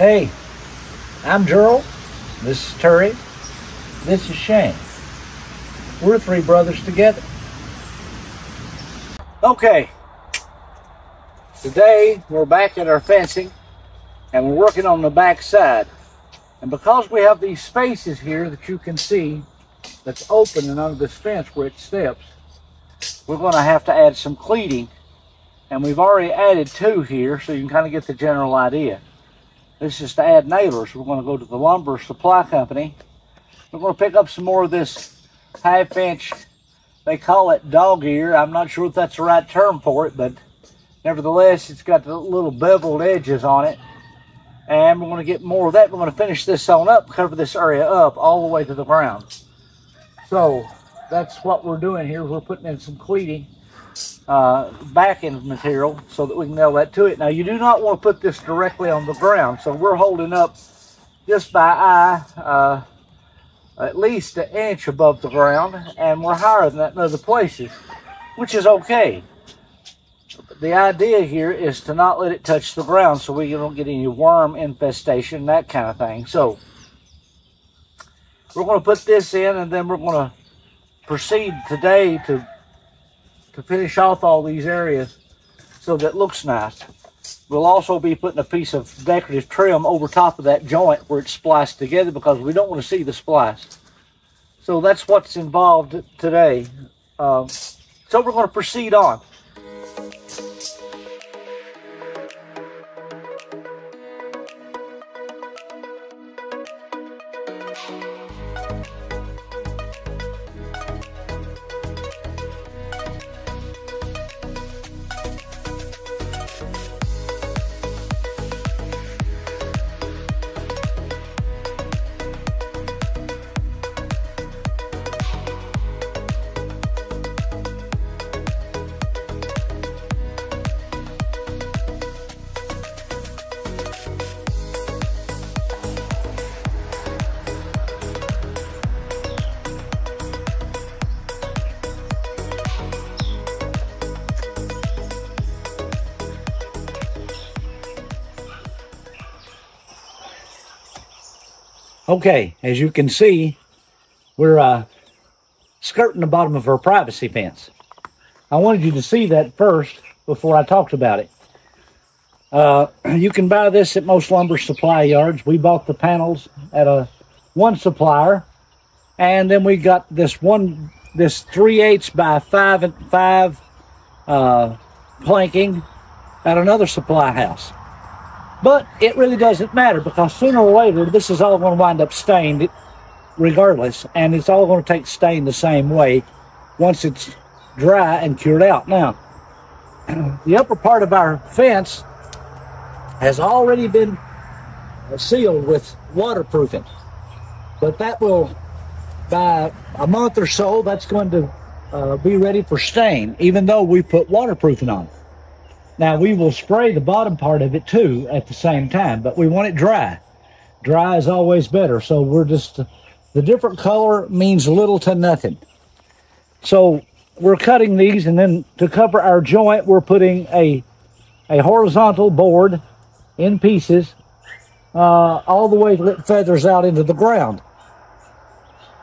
Hey, I'm Gerald. This is Terry. This is Shane. We're three brothers together. Okay, today we're back at our fencing and we're working on the back side. And because we have these spaces here that you can see that's open and under this fence where it steps, we're going to have to add some cleating. And we've already added 2 here, so you can kind of get the general idea. This is to add nailers. We're going to go to the lumber supply company. We're going to pick up some more of this 1/2 inch, they call it dog ear. I'm not sure if that's the right term for it, but nevertheless, it's got the little beveled edges on it. And we're going to get more of that. We're going to finish this on up, cover this area up all the way to the ground. So that's what we're doing here. We're putting in some cleating backing material so that we can nail that to it. Now, you do not want to put this directly on the ground, so we're holding up just by eye at least 1 inch above the ground, and we're higher than that in other places, which is okay. The idea here is to not let it touch the ground so we don't get any worm infestation, that kind of thing. So we're going to put this in, and then we're going to proceed today to finish off all these areas so that it looks nice. We'll also be putting a piece of decorative trim over top of that joint where it's spliced together because we don't want to see the splice. So that's what's involved today. So we're going to proceed on. Okay, as you can see, we're skirting the bottom of our privacy fence. I wanted you to see that first before I talked about it. You can buy this at most lumber supply yards. We bought the panels at one supplier, and then we got this 3/8 by 5 planking at another supply house. But it really doesn't matter because sooner or later, this is all going to wind up stained regardless, and it's all going to take stain the same way once it's dry and cured out. Now, the upper part of our fence has already been sealed with waterproofing, but that will, by a month or so, that's going to be ready for stain, even though we put waterproofing on it. Now, we will spray the bottom part of it too at the same time, but we want it dry. Dry is always better, so we're just, the different color means little to nothing. So we're cutting these, and then to cover our joint, we're putting a horizontal board in pieces all the way till it feathers out into the ground.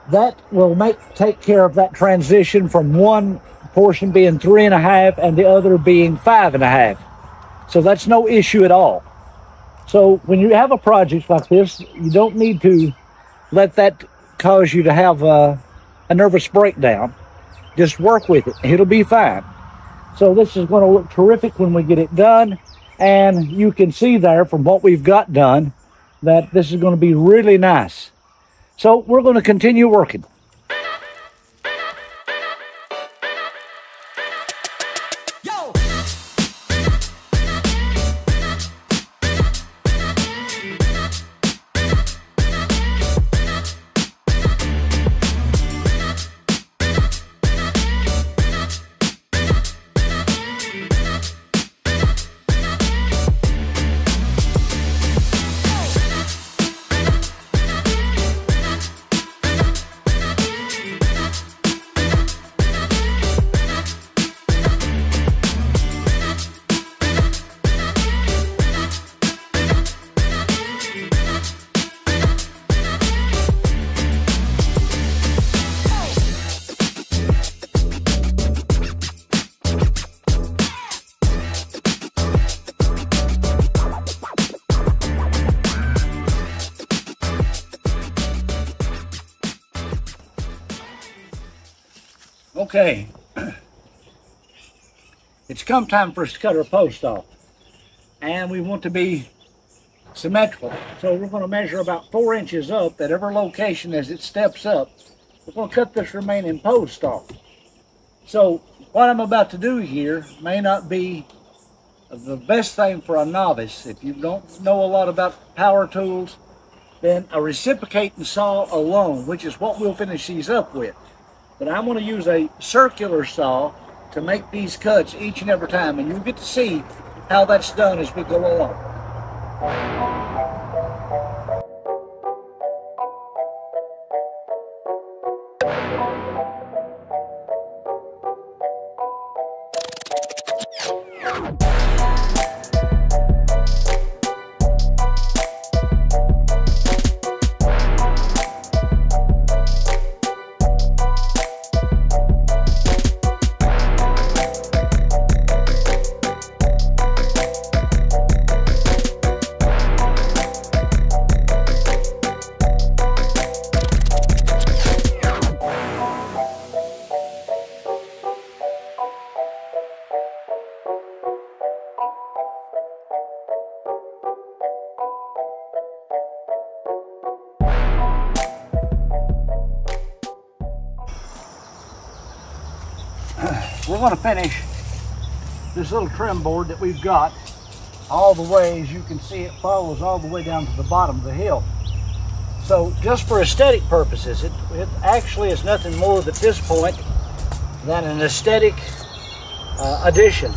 That will take care of that transition from one portion being 3.5 and the other being 5.5. So that's no issue at all. So when you have a project like this, you don't need to let that cause you to have a nervous breakdown. Just work with it. It'll be fine. So this is going to look terrific when we get it done. And you can see there from what we've got done that this is going to be really nice. So we're going to continue working. Okay, it's come time for us to cut our post off, and we want to be symmetrical. So we're going to measure about 4 inches up at every location as it steps up. We're going to cut this remaining post off. So what I'm about to do here may not be the best thing for a novice. If you don't know a lot about power tools, then a reciprocating saw alone, which is what we'll finish these up with. But I'm going to use a circular saw to make these cuts each and every time, and you'll get to see how that's done as we go along. We're going to finish this little trim board that we've got all the way. As you can see, it follows all the way down to the bottom of the hill. So just for aesthetic purposes, it actually is nothing more at this point than an aesthetic addition.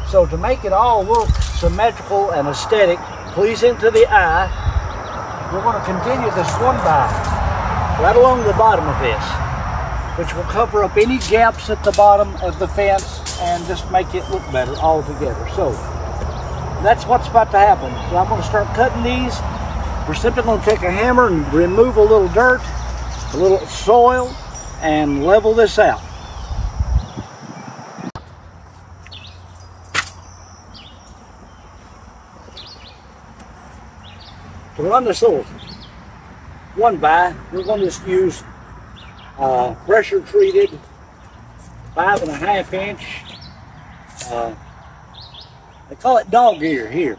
So to make it all look symmetrical and aesthetic, pleasing to the eye, we're going to continue this 1x right along the bottom of this, which will cover up any gaps at the bottom of the fence and just make it look better altogether. So that's what's about to happen. So I'm going to start cutting these. We're simply going to take a hammer and remove a little dirt, a little soil, and level this out. To run this little 1x, we're going to just use pressure treated 5.5 inch. They call it dog ear here.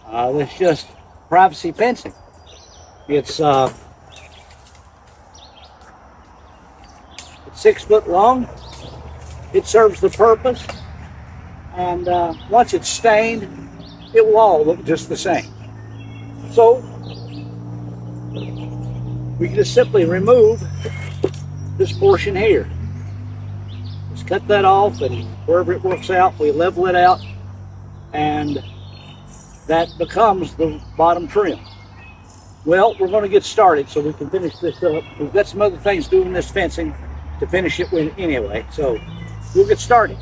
It's just privacy fencing. It's 6 foot long. It serves the purpose, and once it's stained, it will all look just the same. So we can just simply remove this portion here. Just cut that off, and wherever it works out, we level it out, and that becomes the bottom trim. Well, we're going to get started so we can finish this up. We've got some other things doing this fencing to finish it with anyway, so we'll get started.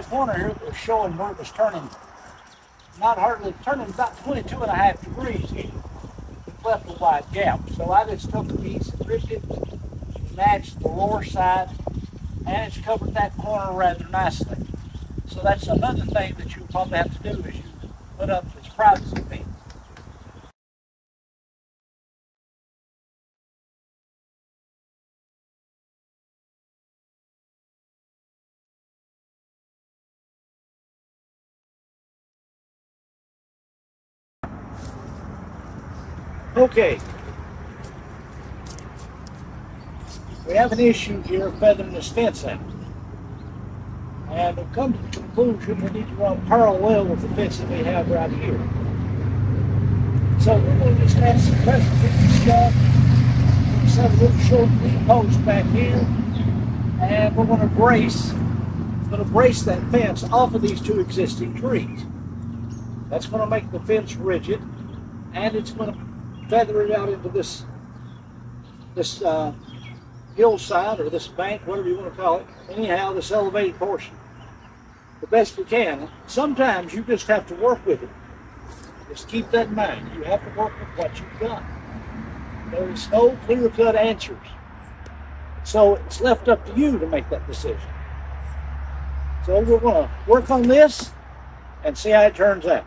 that corner here, it was showing where it was turning, not hardly, turning about 22.5 degrees here. It left a wide gap. So I just took a piece and ripped it, matched the lower side, and it's covered that corner rather nicely. So that's another thing that you probably have to do is you put up this privacy fence. Okay, we have an issue here feathering this fence out. And we've come to the conclusion we need to run parallel with the fence that we have right here. So we're going to just add some pressure with the stuff. We'll set a little short lead post back here. And we're going to brace that fence off of these two existing trees. That's going to make the fence rigid, and it's going to feather it out into this hillside or this bank, whatever you want to call it. Anyhow, this elevated portion, the best we can. Sometimes you just have to work with it. Just keep that in mind. You have to work with what you've got. There is no clear-cut answers. So it's left up to you to make that decision. So we're going to work on this and see how it turns out.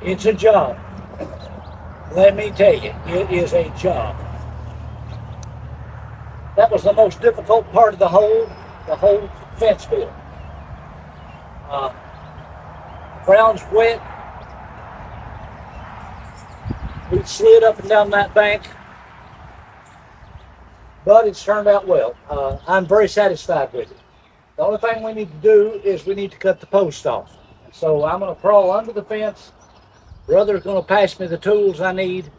It's a job. Let me tell you, it is a job. That was the most difficult part of the whole fence build. Ground's wet. We slid up and down that bank, but it's turned out well. I'm very satisfied with it. The only thing we need to do is we need to cut the post off. So I'm going to crawl under the fence. Brother's going to pass me the tools I need,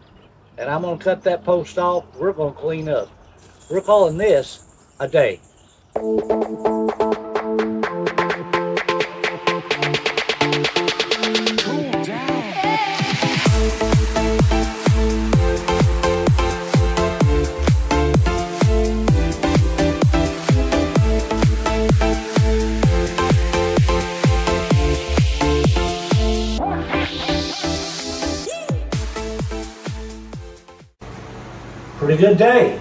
and I'm going to cut that post off. We're going to clean up. We're calling this a day. Pretty good day.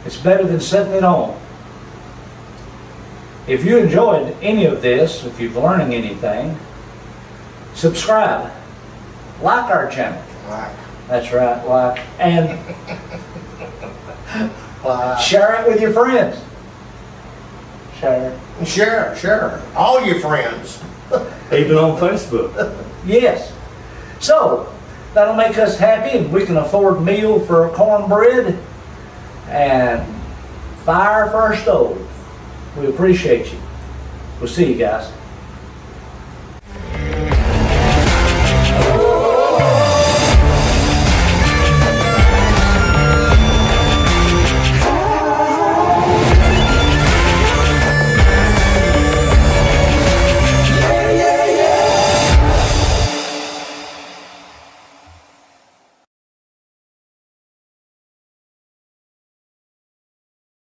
It's better than setting it on. If you enjoyed any of this, if you're learning anything, subscribe. Like our channel. Like. That's right, like. And Like. share it with your friends. Share. Share. All your friends. Even on Facebook. Yes. So, that'll make us happy, and we can afford meal for cornbread and fire for our stove. We appreciate you. We'll see you guys.